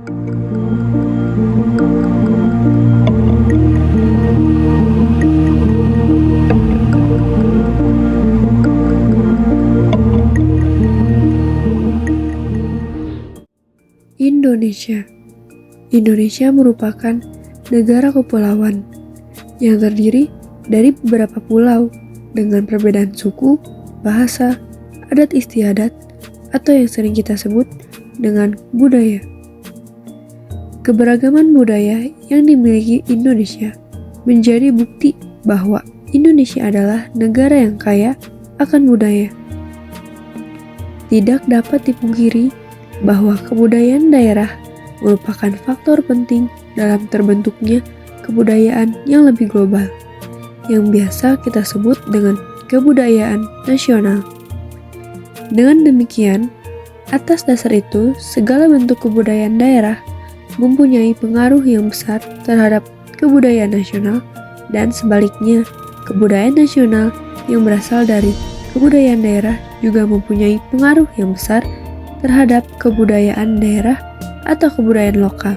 Indonesia. Indonesia merupakan negara kepulauan yang terdiri dari beberapa pulau dengan perbedaan suku, bahasa, adat istiadat, atau yang sering kita sebut dengan budaya. Keberagaman budaya yang dimiliki Indonesia menjadi bukti bahwa Indonesia adalah negara yang kaya akan budaya. Tidak dapat dipungkiri bahwa kebudayaan daerah merupakan faktor penting dalam terbentuknya kebudayaan yang lebih global, yang biasa kita sebut dengan kebudayaan nasional. Dengan demikian, atas dasar itu, segala bentuk kebudayaan daerah mempunyai pengaruh yang besar terhadap kebudayaan nasional, dan sebaliknya, kebudayaan nasional yang berasal dari kebudayaan daerah juga mempunyai pengaruh yang besar terhadap kebudayaan daerah atau kebudayaan lokal.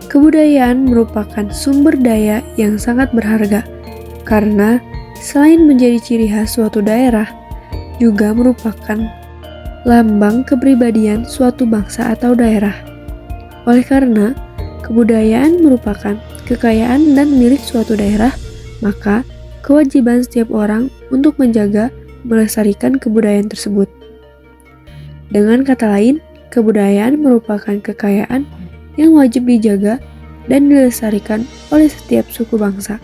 Kebudayaan merupakan sumber daya yang sangat berharga karena selain menjadi ciri khas suatu daerah, juga merupakan lambang kepribadian suatu bangsa atau daerah. Oleh karena kebudayaan merupakan kekayaan dan milik suatu daerah, maka kewajiban setiap orang untuk menjaga, melestarikan kebudayaan tersebut. Dengan kata lain, kebudayaan merupakan kekayaan yang wajib dijaga dan dilestarikan oleh setiap suku bangsa.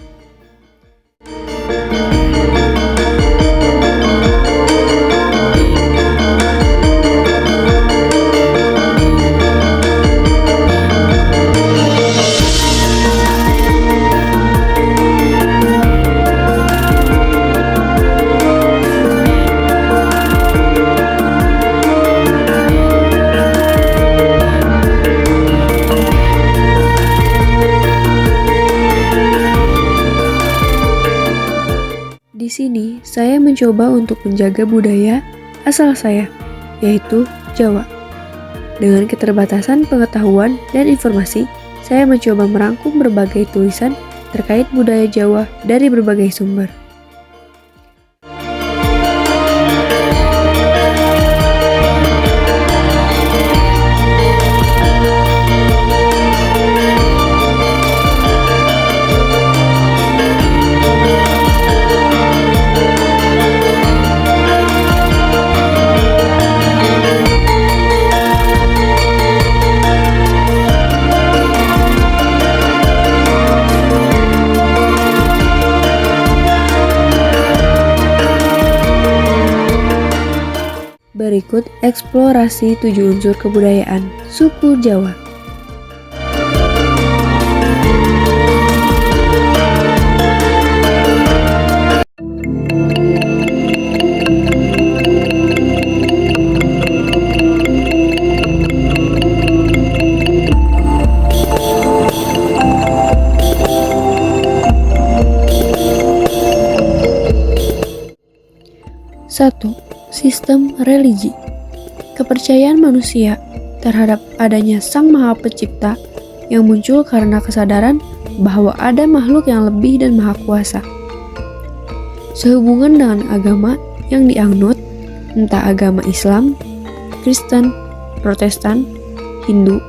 Di sini, saya mencoba untuk menjaga budaya asal saya, yaitu Jawa. Dengan keterbatasan pengetahuan dan informasi, saya mencoba merangkum berbagai tulisan terkait budaya Jawa dari berbagai sumber. Berikut eksplorasi 7 unsur kebudayaan suku Jawa. Satu, sistem religi. Kepercayaan manusia terhadap adanya Sang Maha Pencipta yang muncul karena kesadaran bahwa ada makhluk yang lebih dan maha kuasa. Sehubungan dengan agama yang dianut, entah agama Islam, Kristen, Protestan, Hindu,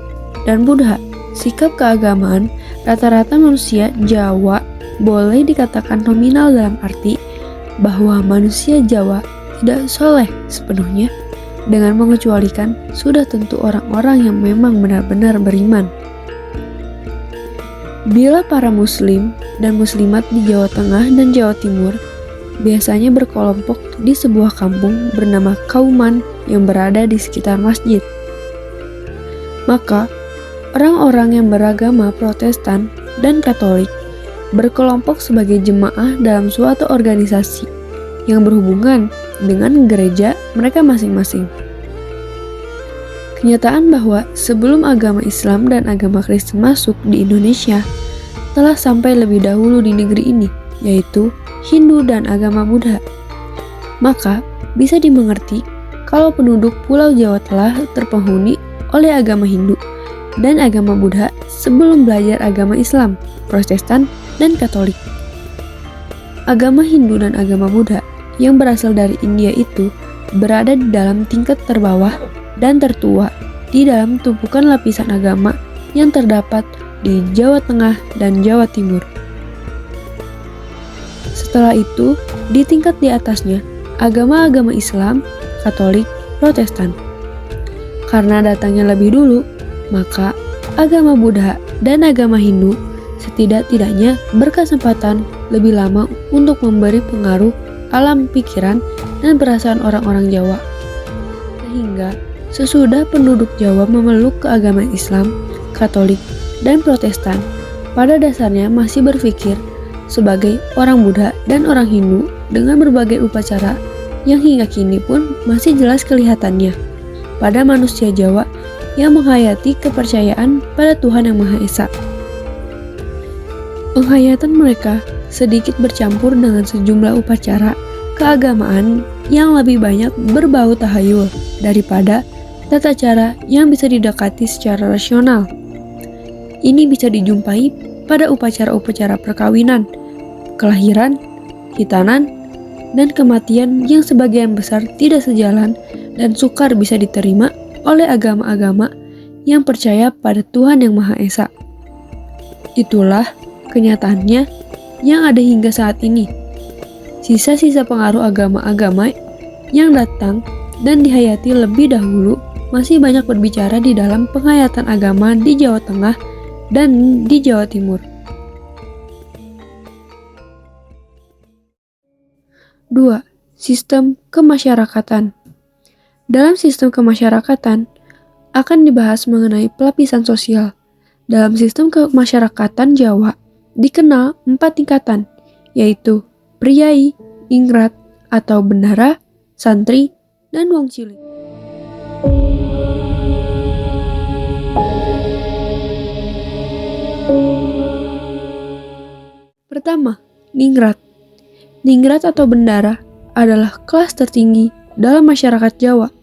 dan Buddha, sikap keagamaan rata-rata manusia Jawa boleh dikatakan nominal dalam arti bahwa manusia Jawa tidak soleh sepenuhnya, dengan mengecualikan sudah tentu orang-orang yang memang benar-benar beriman. Bila para muslim dan muslimat di Jawa Tengah dan Jawa Timur biasanya berkelompok di sebuah kampung bernama Kauman yang berada di sekitar masjid, maka orang-orang yang beragama Protestan dan Katolik berkelompok sebagai jemaah dalam suatu organisasi yang berhubungan dengan gereja mereka masing-masing. Kenyataan bahwa sebelum agama Islam dan agama Kristen masuk di Indonesia telah sampai lebih dahulu di negeri ini, yaitu Hindu dan agama Buddha. Maka bisa dimengerti kalau penduduk Pulau Jawa telah terpenghuni oleh agama Hindu dan agama Buddha sebelum belajar agama Islam, Protestan, dan Katolik. Agama Hindu dan agama Buddha yang berasal dari India itu berada di dalam tingkat terbawah dan tertua di dalam tumpukan lapisan agama yang terdapat di Jawa Tengah dan Jawa Timur. Setelah itu, di tingkat di atasnya, agama-agama Islam, Katolik, Protestan. Karena datangnya lebih dulu, maka agama Buddha dan agama Hindu setidak-tidaknya berkesempatan lebih lama untuk memberi pengaruh alam pikiran dan perasaan orang-orang Jawa. Sehingga sesudah penduduk Jawa memeluk ke agama Islam, Katolik, dan Protestan, pada dasarnya masih berpikir sebagai orang Buddha dan orang Hindu dengan berbagai upacara yang hingga kini pun masih jelas kelihatannya pada manusia Jawa yang menghayati kepercayaan pada Tuhan Yang Maha Esa. Penghayatan mereka sedikit bercampur dengan sejumlah upacara keagamaan yang lebih banyak berbau tahayul daripada tata cara yang bisa didekati secara rasional. Ini bisa dijumpai pada upacara-upacara perkawinan, kelahiran, khitanan, dan kematian yang sebagian besar tidak sejalan dan sukar bisa diterima oleh agama-agama yang percaya pada Tuhan Yang Maha Esa. Itulah kenyataannya yang ada hingga saat ini. Sisa-sisa pengaruh agama-agama yang datang dan dihayati lebih dahulu masih banyak berbicara di dalam penghayatan agama di Jawa Tengah dan di Jawa Timur. 2. Sistem kemasyarakatan. Dalam sistem kemasyarakatan akan dibahas mengenai pelapisan sosial. Dalam sistem kemasyarakatan Jawa dikenal 4 tingkatan, yaitu priai, ningrat atau bendara, santri, dan wong cilik. Pertama, ningrat. Ningrat atau bendara adalah kelas tertinggi dalam masyarakat Jawa.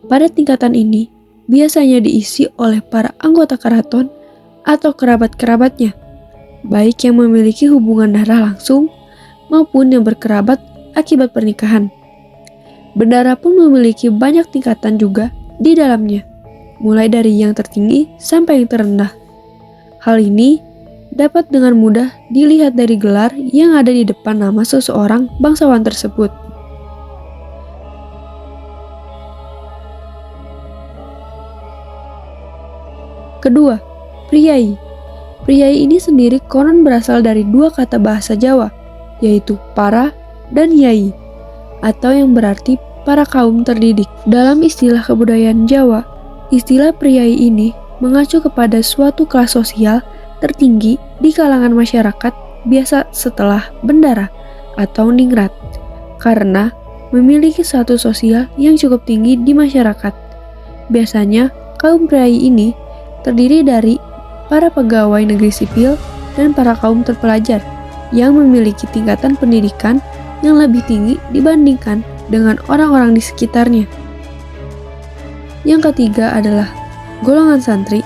Pada tingkatan ini, biasanya diisi oleh para anggota keraton atau kerabat-kerabatnya, baik yang memiliki hubungan darah langsung maupun yang berkerabat akibat pernikahan. Bendara pun memiliki banyak tingkatan juga di dalamnya, mulai dari yang tertinggi sampai yang terendah. Hal ini dapat dengan mudah dilihat dari gelar yang ada di depan nama seseorang bangsawan tersebut. Kedua, priai. Priai ini sendiri konon berasal dari 2 kata bahasa Jawa, yaitu para dan yai, atau yang berarti para kaum terdidik. Dalam istilah kebudayaan Jawa, istilah priai ini mengacu kepada suatu kelas sosial tertinggi di kalangan masyarakat biasa setelah bendara atau ningrat, karena memiliki status sosial yang cukup tinggi di masyarakat. Biasanya, kaum priai ini terdiri dari para pegawai negeri sipil dan para kaum terpelajar yang memiliki tingkatan pendidikan yang lebih tinggi dibandingkan dengan orang-orang di sekitarnya. Yang ketiga adalah golongan santri.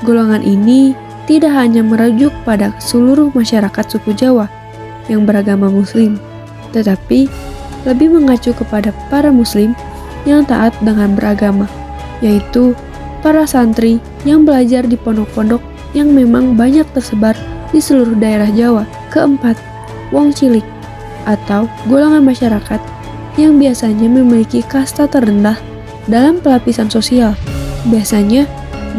Golongan ini tidak hanya merujuk pada seluruh masyarakat suku Jawa yang beragama Muslim, tetapi lebih mengacu kepada para Muslim yang taat dengan beragama, yaitu para santri yang belajar di pondok-pondok yang memang banyak tersebar di seluruh daerah Jawa. Keempat, wong cilik atau golongan masyarakat yang biasanya memiliki kasta terendah dalam pelapisan sosial. Biasanya,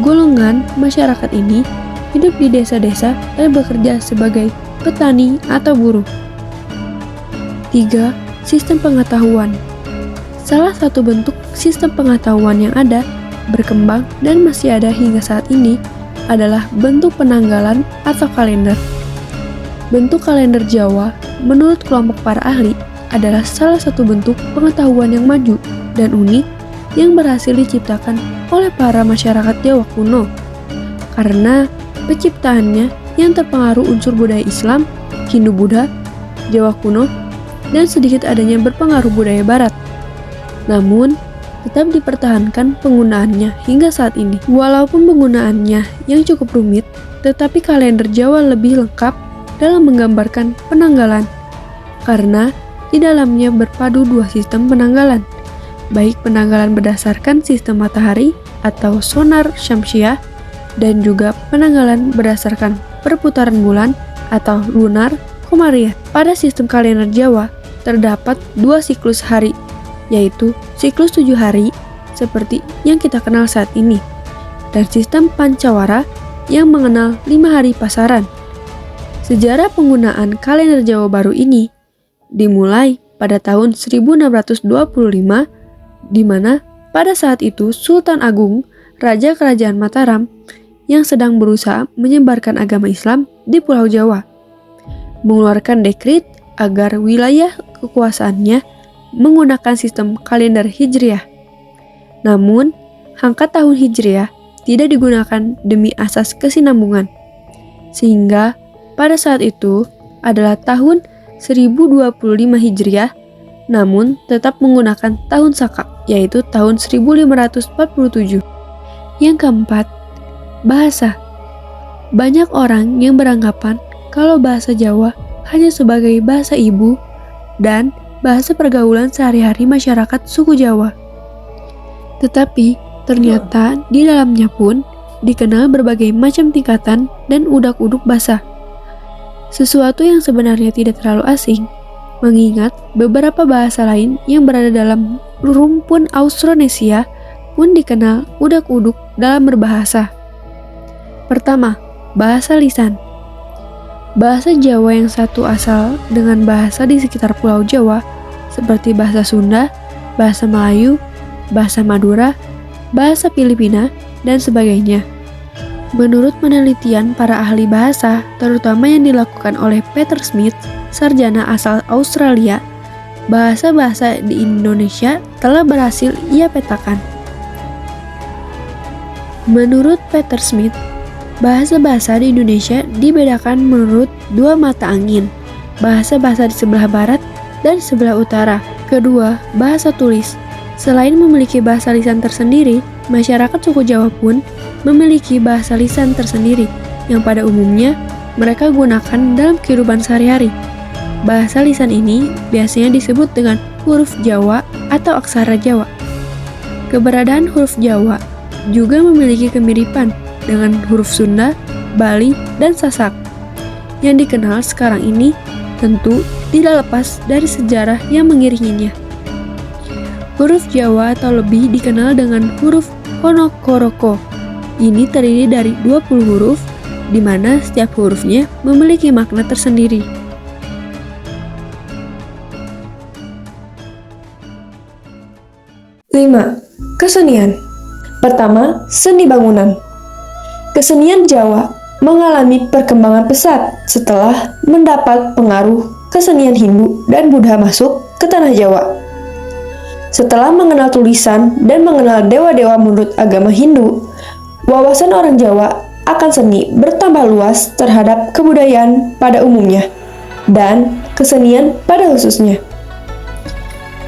golongan masyarakat ini hidup di desa-desa dan bekerja sebagai petani atau buruh. 3. Sistem pengetahuan. Salah satu bentuk sistem pengetahuan yang ada, berkembang, dan masih ada hingga saat ini adalah bentuk penanggalan atau kalender. Bentuk kalender Jawa, menurut kelompok para ahli, adalah salah satu bentuk pengetahuan yang maju dan unik yang berhasil diciptakan oleh para masyarakat Jawa kuno. Karena penciptaannya yang terpengaruh unsur budaya Islam, Hindu-Buddha, Jawa kuno, dan sedikit adanya berpengaruh budaya Barat. Namun, tetap dipertahankan penggunaannya hingga saat ini. Walaupun penggunaannya yang cukup rumit, tetapi kalender Jawa lebih lengkap dalam menggambarkan penanggalan, karena di dalamnya berpadu dua sistem penanggalan, baik penanggalan berdasarkan sistem matahari atau sonar syamsiah, dan juga penanggalan berdasarkan perputaran bulan atau lunar komariah. Pada sistem kalender Jawa, terdapat dua siklus hari, yaitu siklus 7 hari seperti yang kita kenal saat ini, dan sistem pancawara yang mengenal 5 hari pasaran. Sejarah penggunaan kalender Jawa baru ini dimulai pada tahun 1625, di mana pada saat itu Sultan Agung, Raja Kerajaan Mataram, yang sedang berusaha menyebarkan agama Islam di Pulau Jawa, mengeluarkan dekrit agar wilayah kekuasaannya menggunakan sistem kalender Hijriah. Namun, angka tahun Hijriah tidak digunakan demi asas kesinambungan, sehingga pada saat itu adalah tahun 1025 Hijriah, namun tetap menggunakan tahun Saka, yaitu tahun 1547. Yang keempat, bahasa. Banyak orang yang beranggapan kalau bahasa Jawa hanya sebagai bahasa ibu dan bahasa pergaulan sehari-hari masyarakat suku Jawa. Tetapi ternyata di dalamnya pun dikenal berbagai macam tingkatan dan udak-uduk bahasa. Sesuatu yang sebenarnya tidak terlalu asing, mengingat beberapa bahasa lain yang berada dalam rumpun Austronesia pun dikenal udak-uduk dalam berbahasa. Pertama, bahasa lisan. Bahasa Jawa yang satu asal dengan bahasa di sekitar Pulau Jawa, seperti bahasa Sunda, bahasa Melayu, bahasa Madura, bahasa Filipina, dan sebagainya. Menurut penelitian para ahli bahasa, terutama yang dilakukan oleh Peter Smith, sarjana asal Australia, bahasa-bahasa di Indonesia telah berhasil ia petakan. Menurut Peter Smith, bahasa-bahasa di Indonesia dibedakan menurut dua mata angin, bahasa-bahasa di sebelah barat dan sebelah utara. Kedua, bahasa tulis. Selain memiliki bahasa lisan tersendiri, masyarakat suku Jawa pun memiliki bahasa lisan tersendiri yang pada umumnya mereka gunakan dalam kehidupan sehari-hari. Bahasa lisan ini biasanya disebut dengan huruf Jawa atau aksara Jawa. Keberadaan huruf Jawa juga memiliki kemiripan dengan huruf Sunda, Bali, dan Sasak. Yang dikenal sekarang ini tentu tidak lepas dari sejarah yang mengiringinya. Huruf Jawa atau lebih dikenal dengan huruf Honokoroko. Ini terdiri dari 20 huruf, di mana setiap hurufnya memiliki makna tersendiri. Lima, kesenian. Pertama, seni bangunan. Kesenian Jawa mengalami perkembangan pesat setelah mendapat pengaruh kesenian Hindu dan Buddha masuk ke tanah Jawa. Setelah mengenal tulisan dan mengenal dewa-dewa menurut agama Hindu, wawasan orang Jawa akan seni bertambah luas terhadap kebudayaan pada umumnya dan kesenian pada khususnya.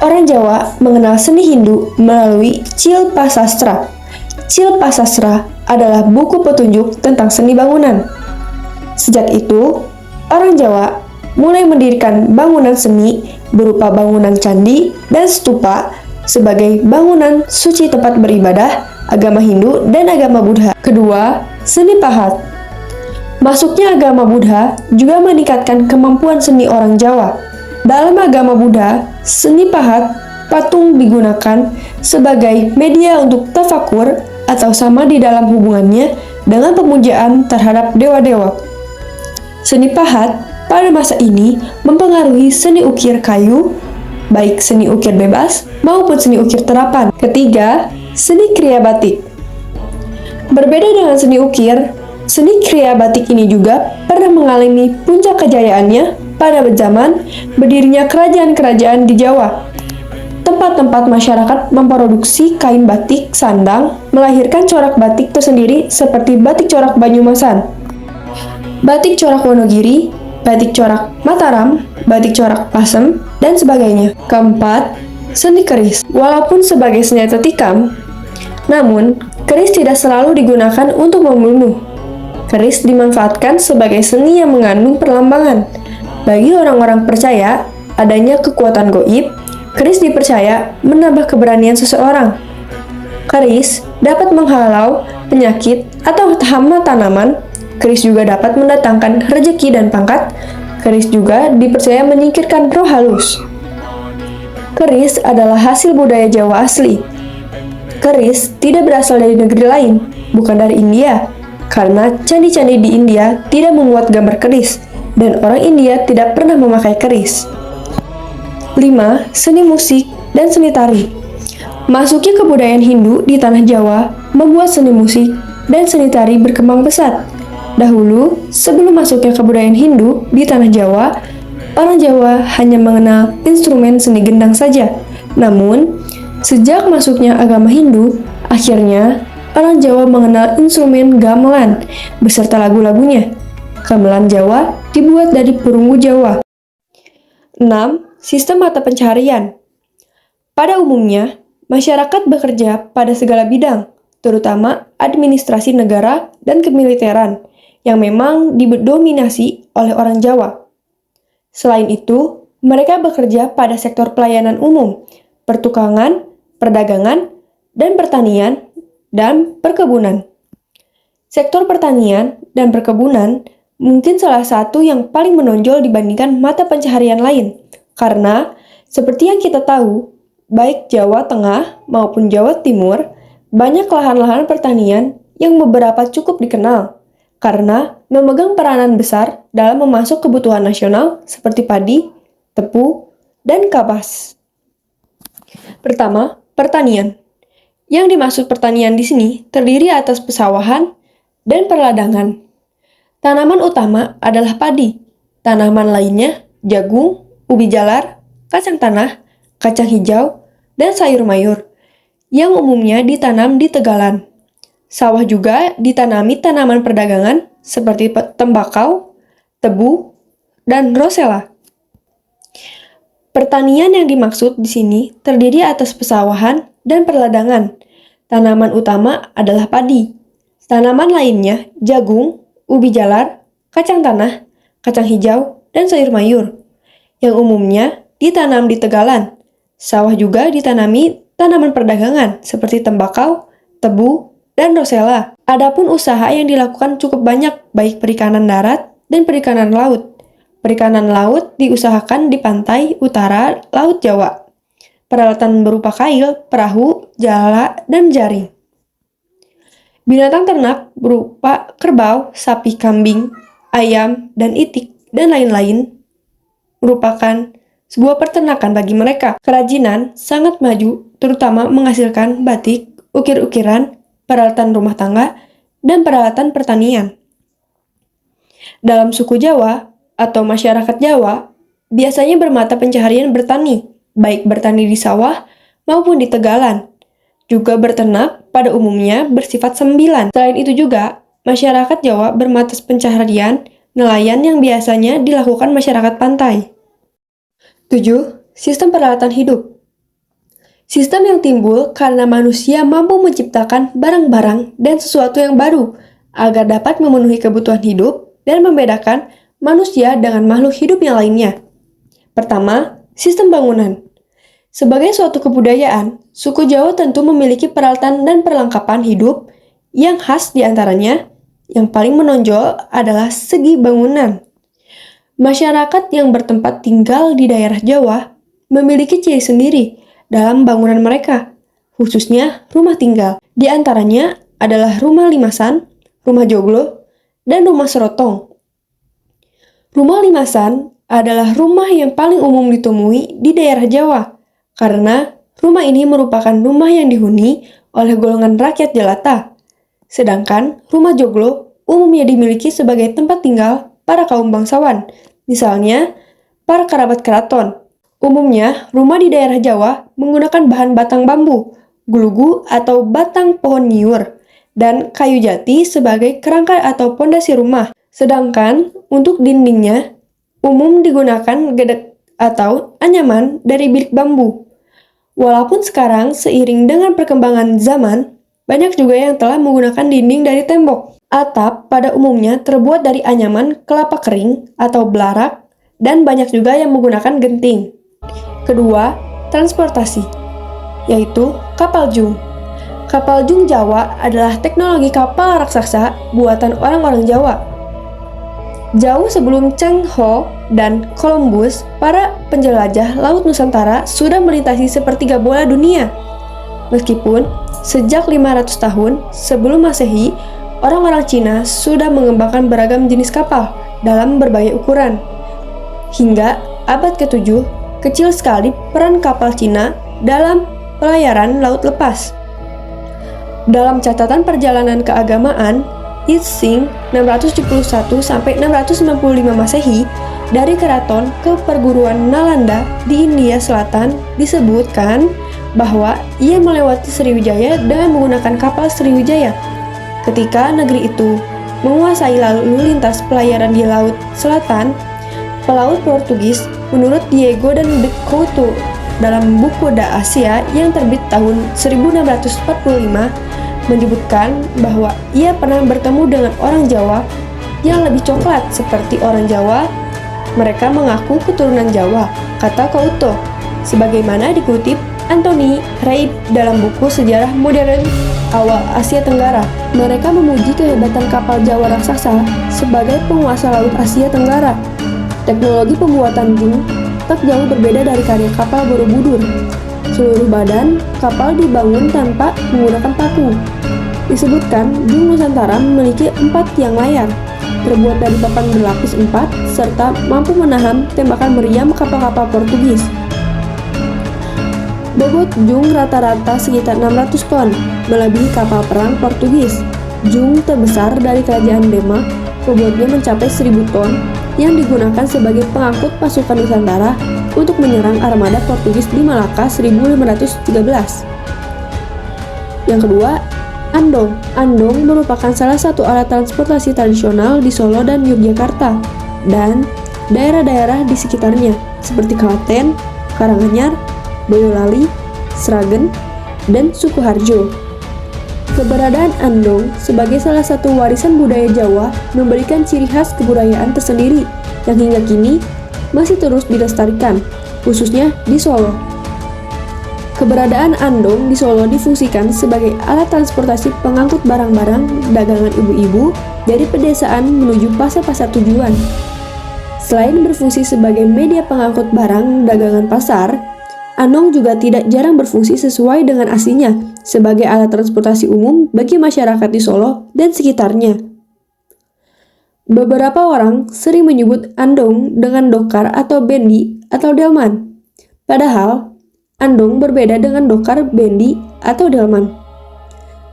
Orang Jawa mengenal seni Hindu melalui Cilpa Sastra. Cilpa Sastra adalah buku petunjuk tentang seni bangunan. Sejak itu, orang Jawa mulai mendirikan bangunan seni berupa bangunan candi dan stupa sebagai bangunan suci tempat beribadah agama Hindu dan agama Buddha. Kedua, seni pahat. Masuknya agama Buddha juga meningkatkan kemampuan seni orang Jawa. Dalam agama Buddha, seni pahat patung digunakan sebagai media untuk tafakur atau sama di dalam hubungannya dengan pemujaan terhadap dewa-dewa. Seni pahat pada masa ini mempengaruhi seni ukir kayu, baik seni ukir bebas maupun seni ukir terapan. Ketiga, seni kriya batik. Berbeda dengan seni ukir, seni kriya batik ini juga pernah mengalami puncak kejayaannya pada zaman berdirinya kerajaan-kerajaan di Jawa. Tempat-tempat masyarakat memproduksi kain batik sandang melahirkan corak batik tersendiri seperti batik corak Banyumasan, batik corak Wonogiri, batik corak Mataram, batik corak Pasem, dan sebagainya. Keempat, seni keris. Walaupun sebagai senjata tikam, namun keris tidak selalu digunakan untuk membunuh. Keris dimanfaatkan sebagai seni yang mengandung perlambangan. Bagi orang-orang percaya adanya kekuatan goib, keris dipercaya menambah keberanian seseorang. Keris dapat menghalau penyakit atau hama tanaman. Keris juga dapat mendatangkan rezeki dan pangkat. Keris juga dipercaya menyingkirkan roh halus. Keris adalah hasil budaya Jawa asli. Keris tidak berasal dari negeri lain, bukan dari India, karena candi-candi di India tidak memuat gambar keris, dan orang India tidak pernah memakai keris. 5. Seni musik dan seni tari. Masuknya kebudayaan Hindu di tanah Jawa membuat seni musik dan seni tari berkembang pesat. Dahulu, sebelum masuknya kebudayaan Hindu di tanah Jawa, orang Jawa hanya mengenal instrumen seni gendang saja. Namun, sejak masuknya agama Hindu, akhirnya orang Jawa mengenal instrumen gamelan beserta lagu-lagunya. Gamelan Jawa dibuat dari perunggu Jawa. 6. Sistem mata pencaharian. Pada umumnya, masyarakat bekerja pada segala bidang, terutama administrasi negara dan kemiliteran, yang memang didominasi oleh orang Jawa. Selain itu, mereka bekerja pada sektor pelayanan umum, pertukangan, perdagangan, dan pertanian, dan perkebunan. Sektor pertanian dan perkebunan mungkin salah satu yang paling menonjol dibandingkan mata pencaharian lain, karena seperti yang kita tahu, baik Jawa Tengah maupun Jawa Timur, banyak lahan-lahan pertanian yang beberapa cukup dikenal, karena memegang peranan besar dalam memasok kebutuhan nasional seperti padi, tebu, dan kapas. Pertama, pertanian. Yang dimaksud pertanian di sini terdiri atas pesawahan dan perladangan. Tanaman utama adalah padi. Tanaman lainnya jagung, ubi jalar, kacang tanah, kacang hijau, dan sayur mayur, yang umumnya ditanam di tegalan. Sawah juga ditanami tanaman perdagangan seperti tembakau, tebu, dan rosella. Pertanian yang dimaksud di sini terdiri atas pesawahan dan perladangan. Tanaman utama adalah padi. Tanaman lainnya jagung, ubi jalar, kacang tanah, kacang hijau, dan sayur mayur, yang umumnya ditanam di tegalan. Sawah juga ditanami tanaman perdagangan seperti tembakau, tebu, dan rosella. Adapun usaha yang dilakukan cukup banyak, baik perikanan darat dan perikanan laut. Perikanan laut diusahakan di pantai utara Laut Jawa. Peralatan berupa kail, perahu, jala, dan jaring. Binatang ternak berupa kerbau, sapi, kambing, ayam, dan itik, dan lain-lain merupakan sebuah peternakan bagi mereka. Kerajinan sangat maju, terutama menghasilkan batik, ukir-ukiran, peralatan rumah tangga, dan peralatan pertanian. Dalam suku Jawa atau masyarakat Jawa, biasanya bermata pencaharian bertani, baik bertani di sawah maupun di tegalan. Juga berternak pada umumnya bersifat sembilan. Selain itu juga, masyarakat Jawa bermata pencaharian nelayan yang biasanya dilakukan masyarakat pantai. 7. Sistem peralatan hidup. Sistem yang timbul karena manusia mampu menciptakan barang-barang dan sesuatu yang baru agar dapat memenuhi kebutuhan hidup dan membedakan manusia dengan makhluk hidup yang lainnya. Pertama, sistem bangunan. Sebagai suatu kebudayaan, suku Jawa tentu memiliki peralatan dan perlengkapan hidup yang khas di antaranya. Yang paling menonjol adalah segi bangunan. Masyarakat yang bertempat tinggal di daerah Jawa memiliki ciri sendiri dalam bangunan mereka, khususnya rumah tinggal. Di antaranya adalah rumah limasan, rumah joglo, dan rumah serotong. Rumah limasan adalah rumah yang paling umum ditemui di daerah Jawa, karena rumah ini merupakan rumah yang dihuni oleh golongan rakyat jelata. Sedangkan rumah joglo umumnya dimiliki sebagai tempat tinggal para kaum bangsawan, misalnya para kerabat keraton. Umumnya, rumah di daerah Jawa menggunakan bahan batang bambu, gulugu atau batang pohon nyiur, dan kayu jati sebagai kerangka atau pondasi rumah. Sedangkan untuk dindingnya, umum digunakan gedek atau anyaman dari bilik bambu. Walaupun sekarang seiring dengan perkembangan zaman, banyak juga yang telah menggunakan dinding dari tembok. Atap pada umumnya terbuat dari anyaman, kelapa kering, atau belarak, dan banyak juga yang menggunakan genting. Kedua, transportasi, yaitu kapal jung. Kapal jung Jawa adalah teknologi kapal raksasa buatan orang-orang Jawa. Jauh sebelum Cheng Ho dan Columbus, para penjelajah Laut Nusantara sudah melintasi sepertiga bola dunia. Meskipun sejak 500 tahun sebelum Masehi, orang-orang Cina sudah mengembangkan beragam jenis kapal dalam berbagai ukuran. Hingga abad ke-7, kecil sekali peran kapal Cina dalam pelayaran laut lepas. Dalam catatan perjalanan keagamaan, I Ching 671-695 Masehi dari keraton ke perguruan Nalanda di India Selatan disebutkan bahwa ia melewati Sriwijaya dengan menggunakan kapal Sriwijaya. Ketika negeri itu menguasai lalu lintas pelayaran di Laut Selatan, pelaut Portugis menurut Diego dan de Couto dalam buku Da Asia yang terbit tahun 1645 menyebutkan bahwa ia pernah bertemu dengan orang Jawa yang lebih coklat seperti orang Jawa. Mereka mengaku keturunan Jawa, kata Couto, sebagaimana dikutip Anthony Reid dalam buku Sejarah Modern Awal Asia Tenggara. Mereka memuji kehebatan kapal Jawa raksasa sebagai penguasa laut Asia Tenggara. Teknologi pembuatan jung tak jauh berbeda dari karya kapal Borobudur. Seluruh badan kapal dibangun tanpa menggunakan paku. Disebutkan, jung Nusantara memiliki 4 tiang layar, terbuat dari papan berlapis 4, serta mampu menahan tembakan meriam kapal-kapal Portugis. Bobot jung rata-rata sekitar 600 ton, melebihi kapal perang Portugis. Jung terbesar dari kerajaan Demak, bobotnya mencapai 1000 ton, yang digunakan sebagai pengangkut pasukan Nusantara untuk menyerang armada Portugis di Malaka 1513. Yang kedua, andong. Andong merupakan salah satu alat transportasi tradisional di Solo dan Yogyakarta dan daerah-daerah di sekitarnya seperti Klaten, Karanganyar, Boyolali, Sragen, dan Sukoharjo. Keberadaan andong sebagai salah satu warisan budaya Jawa memberikan ciri khas kebudayaan tersendiri yang hingga kini masih terus dilestarikan, khususnya di Solo. Keberadaan andong di Solo difungsikan sebagai alat transportasi pengangkut barang-barang dagangan ibu-ibu dari pedesaan menuju pasar-pasar tujuan. Selain berfungsi sebagai media pengangkut barang dagangan pasar, andong juga tidak jarang berfungsi sesuai dengan aslinya sebagai alat transportasi umum bagi masyarakat di Solo dan sekitarnya. Beberapa orang sering menyebut andong dengan dokar atau bendi atau delman. Padahal, andong berbeda dengan dokar, bendi, atau delman.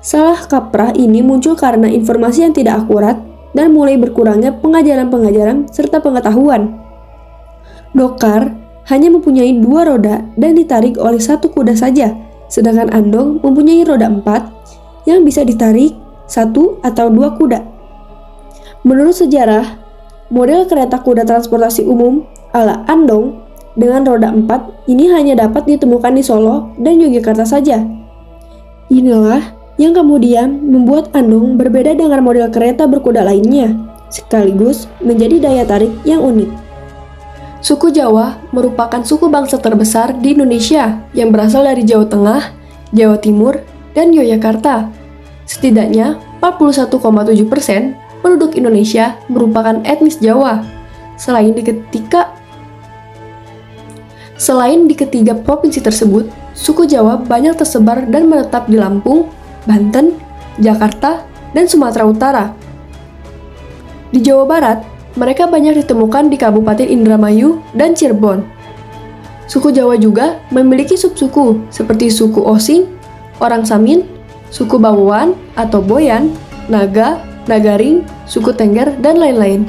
Salah kaprah ini muncul karena informasi yang tidak akurat dan mulai berkurangnya pengajaran-pengajaran serta pengetahuan. Dokar hanya mempunyai 2 roda dan ditarik oleh 1 kuda saja, sedangkan andong mempunyai roda 4 yang bisa ditarik 1 atau 2 kuda. Menurut sejarah, model kereta kuda transportasi umum ala andong dengan roda 4 ini hanya dapat ditemukan di Solo dan Yogyakarta saja. Inilah yang kemudian membuat andong berbeda dengan model kereta berkuda lainnya, sekaligus menjadi daya tarik yang unik. Suku Jawa merupakan suku bangsa terbesar di Indonesia yang berasal dari Jawa Tengah, Jawa Timur, dan Yogyakarta. Setidaknya 41,7% penduduk Indonesia merupakan etnis Jawa. Selain di ketiga provinsi tersebut, suku Jawa banyak tersebar dan menetap di Lampung, Banten, Jakarta, dan Sumatera Utara. Di Jawa Barat, mereka banyak ditemukan di Kabupaten Indramayu dan Cirebon. Suku Jawa juga memiliki subsuku seperti suku Osing, orang Samin, suku Bawoan atau Boyan, Naga, Nagaring, suku Tengger, dan lain-lain.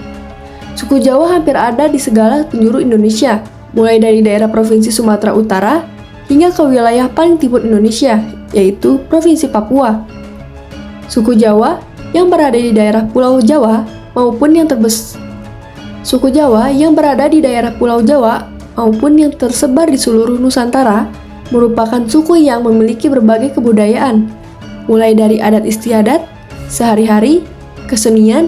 Suku Jawa hampir ada di segala penjuru Indonesia, mulai dari daerah Provinsi Sumatera Utara hingga ke wilayah paling timur Indonesia, yaitu Provinsi Papua. Suku Jawa yang berada di daerah Pulau Jawa maupun yang berada di daerah Pulau Jawa maupun yang tersebar di seluruh Nusantara merupakan suku yang memiliki berbagai kebudayaan, mulai dari adat istiadat, sehari-hari, kesenian,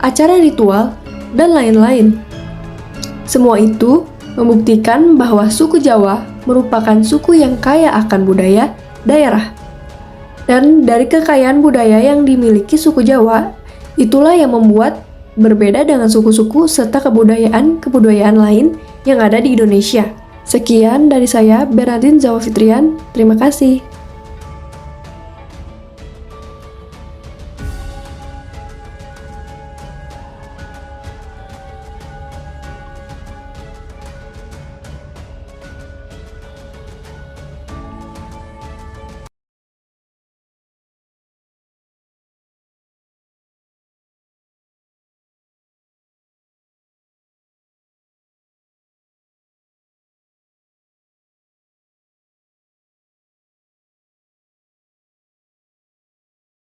acara ritual, dan lain-lain. Semua itu membuktikan bahwa suku Jawa merupakan suku yang kaya akan budaya daerah. Dan dari kekayaan budaya yang dimiliki suku Jawa, itulah yang membuat berbeda dengan suku-suku serta kebudayaan-kebudayaan lain yang ada di Indonesia. Sekian dari saya, Bernardine Zawa Fitrian. Terima kasih.